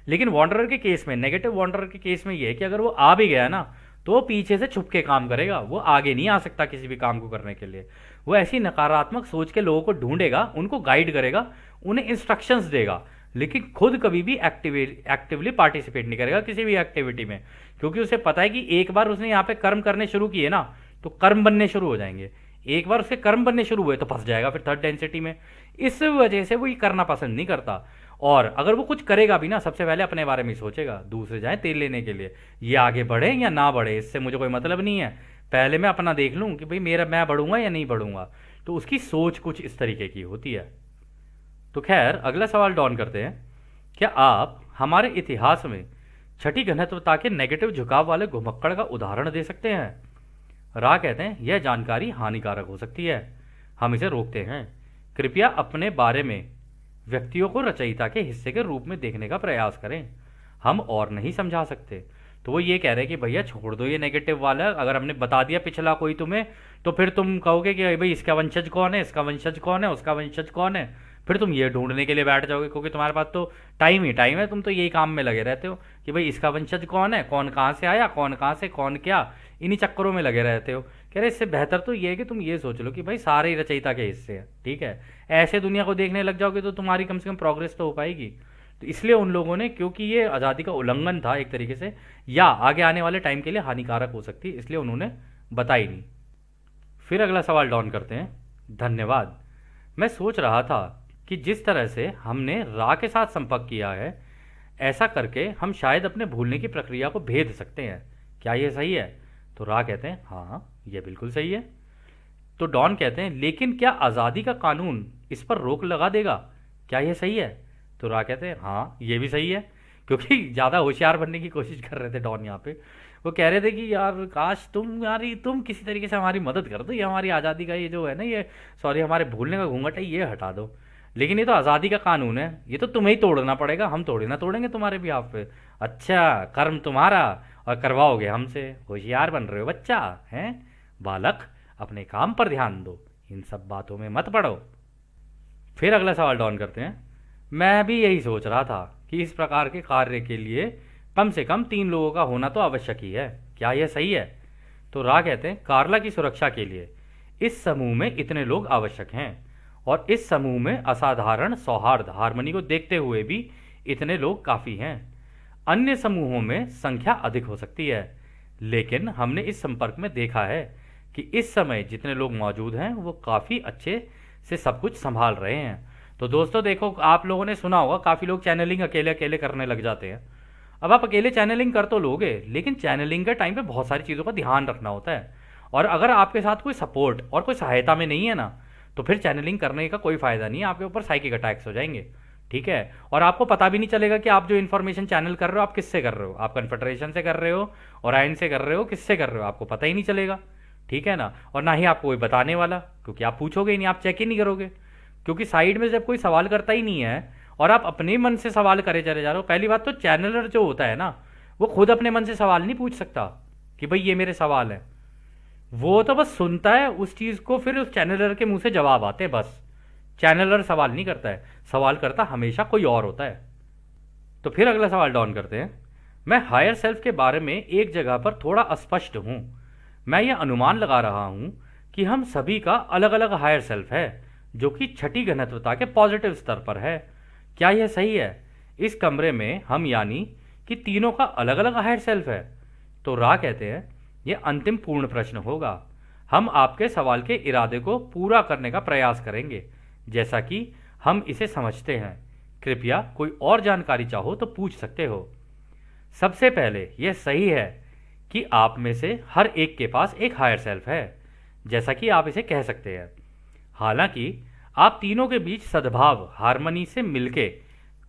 लेकिन वॉन्डरर के केस में, नेगेटिव वॉन्डरर के केस में ये है कि अगर वो आ भी गया ना तो वो पीछे से छुप के काम करेगा, वो आगे नहीं आ सकता किसी भी काम को करने के लिए। वो ऐसी नकारात्मक सोच के लोगों को ढूंढेगा, उनको गाइड करेगा, उन्हें इंस्ट्रक्शंस देगा, लेकिन खुद कभी भी एक्टिवली पार्टिसिपेट नहीं करेगा किसी भी एक्टिविटी में, क्योंकि उसे पता है कि एक बार उसने यहाँ पे कर्म करने शुरू किए ना तो कर्म बनने शुरू हो जाएंगे। एक बार उसके कर्म बनने शुरू हुए तो फंस जाएगा फिर थर्ड डेंसिटी में। इस वजह से वो ये करना पसंद नहीं करता, और अगर वो कुछ करेगा भी ना सबसे पहले अपने बारे में ही सोचेगा, दूसरे जाए तेल लेने के लिए, ये आगे बढ़े या ना बढ़े इससे मुझे कोई मतलब नहीं है, पहले मैं अपना देख लूँ कि भाई मेरा मैं बढ़ूंगा या नहीं बढ़ूंगा। तो उसकी सोच कुछ इस तरीके की होती है। तो खैर, अगला सवाल डॉन करते हैं, क्या आप हमारे इतिहास में छठी घनत्वता के नेगेटिव झुकाव वाले घुमक्कड़ का उदाहरण दे सकते हैं? रा कहते हैं, यह जानकारी हानिकारक हो सकती है, हम इसे रोकते हैं। कृपया अपने बारे में व्यक्तियों को रचयिता के हिस्से के रूप में देखने का प्रयास करें, हम और नहीं समझा सकते। तो वो ये कह रहे हैं कि भैया छोड़ दो ये नेगेटिव वाला, अगर हमने बता दिया पिछला कोई तुम्हें तो फिर तुम कहोगे कि भाई इसका वंशज कौन है, इसका वंशज कौन है, उसका वंशज कौन है, फिर तुम ये ढूंढने के लिए बैठ जाओगे, क्योंकि तुम्हारे पास तो टाइम ही टाइम है, तुम तो यही काम में लगे रहते हो कि भाई इसका वंशज कौन है, कौन कहाँ से आया, कौन कहाँ से, कौन क्या, इन्हीं चक्करों में लगे रहते हो। कह रहे इससे बेहतर तो ये है कि तुम ये सोच लो कि भाई सारे ही रचयिता के हिस्से हैं, ठीक है। ऐसे दुनिया को देखने लग जाओगे तो तुम्हारी कम से कम प्रोग्रेस तो हो पाएगी। तो इसलिए उन लोगों ने, क्योंकि ये आज़ादी का उल्लंघन था एक तरीके से, या आगे आने वाले टाइम के लिए हानिकारक हो सकती है, इसलिए उन्होंने बताई नहीं। फिर अगला सवाल डॉन करते हैं, धन्यवाद, मैं सोच रहा था कि जिस तरह से हमने रा के साथ संपर्क किया है, ऐसा करके हम शायद अपने भूलने की प्रक्रिया को भेद सकते हैं, क्या यह सही है? तो रा कहते हैं, हाँ यह बिल्कुल सही है। तो डॉन कहते हैं, लेकिन क्या आज़ादी का कानून इस पर रोक लगा देगा, क्या यह सही है? तो रा कहते हैं, हाँ ये भी सही है, क्योंकि ज़्यादा होशियार बनने की कोशिश कर रहे थे डॉन यहाँ पे। वो कह रहे थे कि यार काश तुम किसी तरीके से हमारी मदद कर दो, ये हमारी आज़ादी का ये जो है ना, ये सॉरी हमारे भूलने का घूंघट है ये हटा दो, लेकिन ये तो आज़ादी का कानून है, ये तो तुम्हें ही तोड़ना पड़ेगा, हम थोड़ी ना तोड़ेंगे तुम्हारे भी आप पे। अच्छा, कर्म तुम्हारा और करवाओगे हमसे, होशियार बन रहे हो बच्चा, हैं बालक, अपने काम पर ध्यान दो, इन सब बातों में मत पड़ो। फिर अगला सवाल डॉन करते हैं, मैं भी यही सोच रहा था कि इस प्रकार के कार्य के लिए कम से कम 3 लोगों का होना तो आवश्यक ही है, क्या यह सही है? तो रा कहते हैं, कार्ला की सुरक्षा के लिए इस समूह में इतने लोग आवश्यक हैं, और इस समूह में असाधारण सौहार्द हार्मनी को देखते हुए भी इतने लोग काफ़ी हैं। अन्य समूहों में संख्या अधिक हो सकती है, लेकिन हमने इस संपर्क में देखा है कि इस समय जितने लोग मौजूद हैं वो काफ़ी अच्छे से सब कुछ संभाल रहे हैं। तो दोस्तों देखो, आप लोगों ने सुना होगा काफ़ी लोग चैनलिंग अकेले अकेले करने लग जाते हैं। अब आप अकेले चैनलिंग कर तो लोगे, लेकिन चैनलिंग के टाइम पे बहुत सारी चीज़ों का ध्यान रखना होता है, और अगर आपके साथ कोई सपोर्ट और कोई सहायता में नहीं है ना, तो फिर चैनलिंग करने का कोई फ़ायदा नहीं है, आपके ऊपर साइकिक अटैक्स हो जाएंगे, ठीक है। और आपको पता भी नहीं चलेगा कि आप जो इन्फॉर्मेशन चैनल कर रहे हो आप किससे कर रहे हो, आप कन्फेडरेशन से कर रहे हो, ओरायन से कर रहे हो, किससे कर रहे हो, आपको पता ही नहीं चलेगा, ठीक है ना। और ना ही आपको कोई बताने वाला, क्योंकि आप पूछोगे ही नहीं, आप चेक ही नहीं करोगे, क्योंकि साइड में जब कोई सवाल करता ही नहीं है और आप अपने मन से सवाल करे चले जा रहे हो। पहली बात तो चैनलर जो होता है ना, वो खुद अपने मन से सवाल नहीं पूछ सकता कि भाई ये मेरे सवाल है, वो तो बस सुनता है उस चीज़ को, फिर उस चैनलर के मुंह से जवाब आते हैं बस। चैनलर सवाल नहीं करता है, सवाल करता हमेशा कोई और होता है। तो फिर अगला सवाल डॉन करते हैं, मैं हायर सेल्फ के बारे में एक जगह पर थोड़ा अस्पष्ट हूँ, मैं यह अनुमान लगा रहा हूँ कि हम सभी का अलग अलग हायर सेल्फ है जो कि छठी घनत्वता के पॉजिटिव स्तर पर है, क्या यह सही है? इस कमरे में हम यानी कि तीनों का अलग अलग हायर सेल्फ है? तो रा कहते हैं, यह अंतिम पूर्ण प्रश्न होगा, हम आपके सवाल के इरादे को पूरा करने का प्रयास करेंगे जैसा कि हम इसे समझते हैं। कृपया कोई और जानकारी चाहो तो पूछ सकते हो। सबसे पहले यह सही है कि आप में से हर एक के पास एक हायर सेल्फ है, जैसा कि आप इसे कह सकते हैं। हालांकि आप तीनों के बीच सद्भाव हार्मनी से मिलके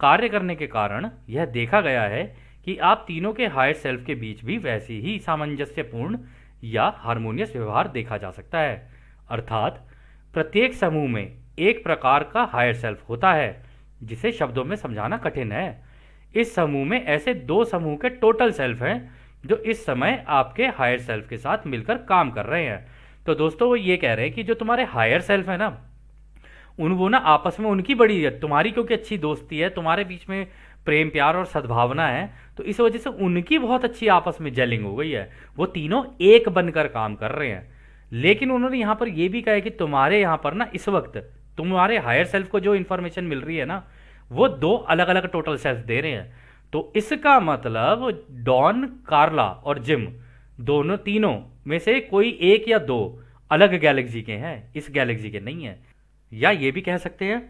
कार्य करने के कारण यह देखा गया है कि आप तीनों के हायर सेल्फ के बीच भी वैसी ही सामंजस्यपूर्ण या हार्मोनियस व्यवहार देखा जा सकता है। अर्थात प्रत्येक समूह में एक प्रकार का हायर सेल्फ होता है जिसे शब्दों में समझाना कठिन है। इस समूह में ऐसे दो समूह के टोटल सेल्फ हैं जो इस समय आपके हायर सेल्फ के साथ मिलकर काम कर रहे हैं। तो दोस्तों वो ये कह रहे हैं कि जो तुम्हारे हायर सेल्फ है ना, वो ना आपस में उनकी बड़ी तुम्हारी क्योंकि अच्छी दोस्ती है, तुम्हारे बीच में प्रेम प्यार और सद्भावना है, तो इस वजह से उनकी बहुत अच्छी आपस में जेलिंग हो गई है। वो तीनों एक बनकर काम कर रहे हैं। लेकिन उन्होंने यहाँ पर यह भी कहा है कि तुम्हारे यहाँ पर ना इस वक्त तुम्हारे हायर सेल्फ को जो इंफॉर्मेशन मिल रही है ना, वो दो अलग अलग टोटल सेल्फ दे रहे हैं। तो इसका मतलब डॉन, कार्ला और जिम दोनों तीनों में से कोई एक या दो अलग गैलेक्सी के हैं, इस गैलेक्सी के नहीं है। या ये भी कह सकते हैं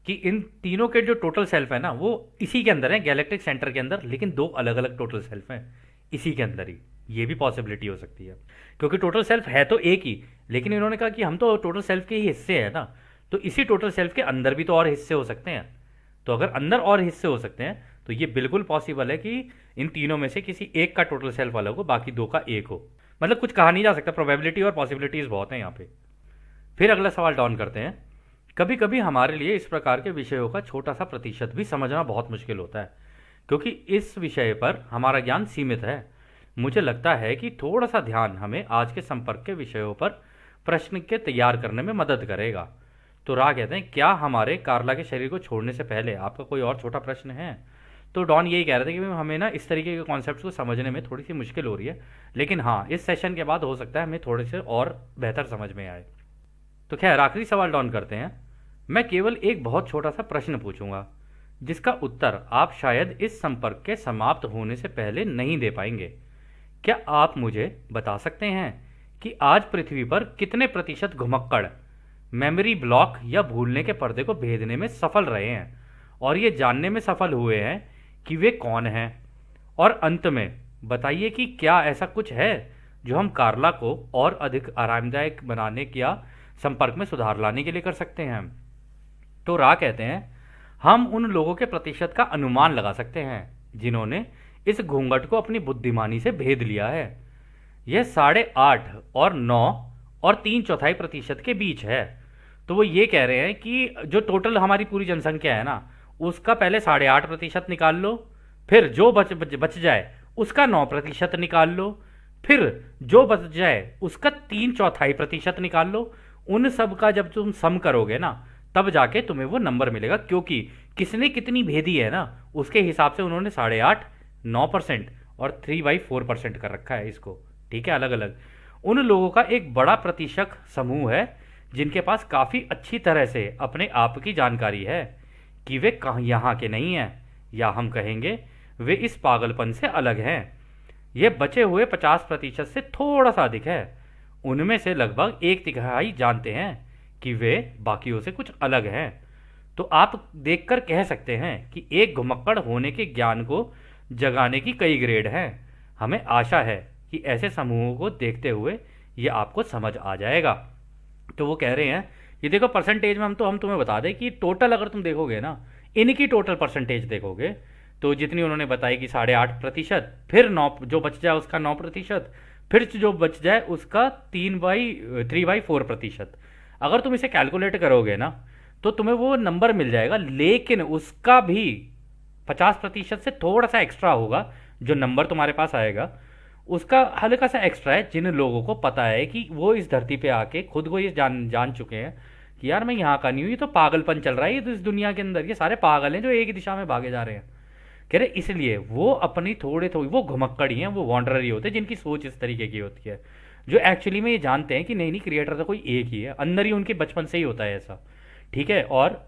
कि इन तीनों के जो टोटल सेल्फ है ना वो इसी के अंदर है, गैलेक्टिक सेंटर के अंदर, लेकिन दो अलग अलग टोटल सेल्फ हैं इसी के अंदर ही। ये भी पॉसिबिलिटी हो सकती है क्योंकि टोटल सेल्फ है तो एक ही, लेकिन इन्होंने कहा कि हम तो टोटल सेल्फ के ही हिस्से हैं ना, तो इसी टोटल सेल्फ के अंदर भी तो और हिस्से हो सकते हैं। तो अगर अंदर और हिस्से हो सकते हैं तो ये बिल्कुल पॉसिबल है कि इन तीनों में से किसी एक का टोटल सेल्फ अलग हो, बाकी दो का एक हो। मतलब कुछ कहा नहीं जा सकता, प्रोबेबिलिटी और पॉसिबिलिटीज बहुत हैं यहाँ पे। फिर अगला सवाल डाउन करते हैं। कभी कभी हमारे लिए इस प्रकार के विषयों का छोटा सा प्रतिशत भी समझना बहुत मुश्किल होता है क्योंकि इस विषय पर हमारा ज्ञान सीमित है। मुझे लगता है कि थोड़ा सा ध्यान हमें आज के संपर्क के विषयों पर प्रश्न के तैयार करने में मदद करेगा। तो रा कहते हैं, क्या हमारे कार्ला के शरीर को छोड़ने से पहले आपका कोई और छोटा प्रश्न है? तो डॉन यही कह रहे थे कि हमें ना इस तरीके के कॉन्सेप्ट को समझने में थोड़ी सी मुश्किल हो रही है, लेकिन हाँ इस सेशन के बाद हो सकता है हमें थोड़े से और बेहतर समझ में आए। तो खैर आखिरी सवाल डाउन करते हैं। मैं केवल एक बहुत छोटा सा प्रश्न पूछूंगा जिसका उत्तर आप शायद इस संपर्क के समाप्त होने से पहले नहीं दे पाएंगे। क्या आप मुझे बता सकते हैं कि आज पृथ्वी पर कितने प्रतिशत घुमक्कड़ मेमोरी ब्लॉक या भूलने के पर्दे को भेदने में सफल रहे हैं और ये जानने में सफल हुए हैं कि वे कौन हैं? और अंत में बताइए कि क्या ऐसा कुछ है जो हम कार्ला को और अधिक आरामदायक बनाने या संपर्क में सुधार लाने के लिए कर सकते हैं? तो रा कहते हैं, हम उन लोगों के प्रतिशत का अनुमान लगा सकते हैं जिन्होंने इस घूंघट को अपनी बुद्धिमानी से भेद लिया है। यह 8.5 और 9 और 3/4% के बीच है। तो वो ये कह रहे हैं कि जो टोटल हमारी पूरी जनसंख्या है ना, उसका पहले 8.5% निकाल लो, फिर जो बच जाए उसका 9% निकाल लो, फिर जो बच जाए उसका 3/4% निकाल लो। उन सब का जब तुम सम करोगे ना तब जाके तुम्हें वो नंबर मिलेगा, क्योंकि किसने कितनी भेदी है ना उसके हिसाब से उन्होंने 8.5, 9% और 3/4% कर रखा है इसको। ठीक है, अलग अलग उन लोगों का एक बड़ा प्रतिशत समूह है जिनके पास काफ़ी अच्छी तरह से अपने आप की जानकारी है कि वे कहाँ यहाँ के नहीं हैं, या हम कहेंगे वे इस पागलपन से अलग हैं। ये बचे हुए 50% से थोड़ा सा अधिक है। उनमें से लगभग 1/3 जानते हैं कि वे बाकियों से कुछ अलग हैं। तो आप देखकर कह सकते हैं कि एक घुमक्कड़ होने के ज्ञान को जगाने की कई ग्रेड हैं। हमें आशा है कि ऐसे समूहों को देखते हुए ये आपको समझ आ जाएगा। तो वो कह रहे हैं, ये देखो परसेंटेज में हम तुम्हें बता दें कि टोटल अगर तुम देखोगे ना, इनकी टोटल परसेंटेज देखोगे तो जितनी उन्होंने बताई कि 8.5%, फिर 9 जो बच जाए उसका 9%, फिर जो बच जाए उसका 3/4%। अगर तुम इसे कैलकुलेट करोगे ना तो तुम्हें वो नंबर मिल जाएगा, लेकिन उसका भी 50% से थोड़ा सा एक्स्ट्रा होगा। जो नंबर तुम्हारे पास आएगा उसका हल्का सा एक्स्ट्रा है जिन लोगों को पता है कि वो इस धरती पे आके खुद को ये जान चुके हैं कि यार मैं यहाँ का नहीं हूँ, ये तो पागलपन चल रहा है, ये तो इस दुनिया के अंदर ये सारे पागल हैं जो एक ही दिशा में भागे जा रहे हैं। कह रहे इसलिए वो अपनी थोड़े वो घुमक्कड़ी हैं, वो वॉन्डरर ही होते हैं जिनकी सोच इस तरीके की होती है, जो एक्चुअली में ये जानते हैं कि नहीं क्रिएटर तो कोई एक ही है, अंदर ही उनके बचपन से ही होता है ऐसा। ठीक है, और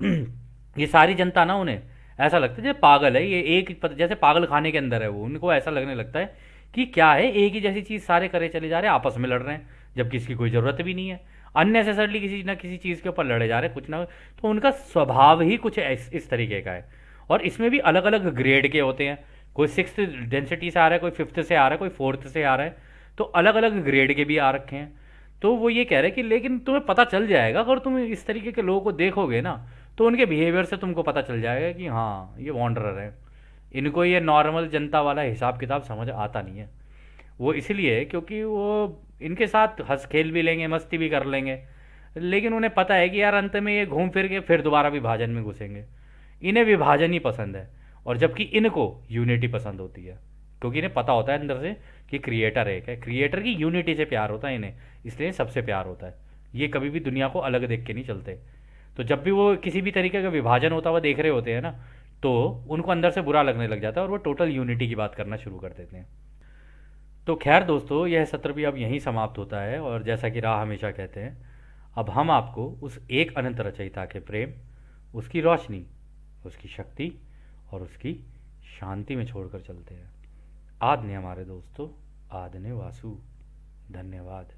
ये सारी जनता ना उन्हें ऐसा लगता है जैसे पागल है, ये एक जैसे पागल खाने के अंदर है वो, उनको ऐसा लगने लगता है कि क्या है एक ही जैसी चीज़ सारे करे चले जा रहे हैं, आपस में लड़ रहे हैं। जब किसी कोई ज़रूरत भी नहीं है, अननेसेसरली किसी ना किसी चीज़ के ऊपर लड़े जा रहे हैं कुछ ना। तो उनका स्वभाव ही कुछ इस तरीके का है। और इसमें भी अलग अलग ग्रेड के होते हैं, कोई 6th डेंसिटी से आ रहा है, कोई 5th से आ रहा है, कोई 4th से आ रहा है। तो अलग अलग ग्रेड के भी आ रखे हैं। तो वो ये कह रहे हैं कि लेकिन तुम्हें पता चल जाएगा अगर तुम इस तरीके के लोगों को देखोगे ना, तो उनके बिहेवियर से तुमको पता चल जाएगा कि हाँ ये वॉन्डरर है, इनको ये नॉर्मल जनता वाला हिसाब किताब समझ आता नहीं है। वो इसलिए क्योंकि वो इनके साथ हंस खेल भी लेंगे, मस्ती भी कर लेंगे, लेकिन उन्हें पता है कि यार अंत में ये घूम फिर के फिर दोबारा विभाजन में घुसेंगे। इन्हें विभाजन ही पसंद है, और जबकि इनको यूनिटी पसंद होती है, क्योंकि इन्हें पता होता है अंदर से कि क्रिएटर एक है, क्रिएटर की यूनिटी से प्यार होता है इन्हें, इसलिए सबसे प्यार होता है। ये कभी भी दुनिया को अलग देख के नहीं चलते। तो जब भी वो किसी भी तरीके का विभाजन होता हुआ देख रहे होते हैं ना, तो उनको अंदर से बुरा लगने लग जाता है और वो टोटल यूनिटी की बात करना शुरू कर देते हैं। तो खैर दोस्तों, यह सत्र भी अब यहीं समाप्त होता है, और जैसा कि राह हमेशा कहते हैं, अब हम आपको उस एक अनंत रचयिता के प्रेम, उसकी रोशनी, उसकी शक्ति और उसकी शांति में छोड़कर चलते हैं। आदने हमारे दोस्तों, आदने वासु। धन्यवाद।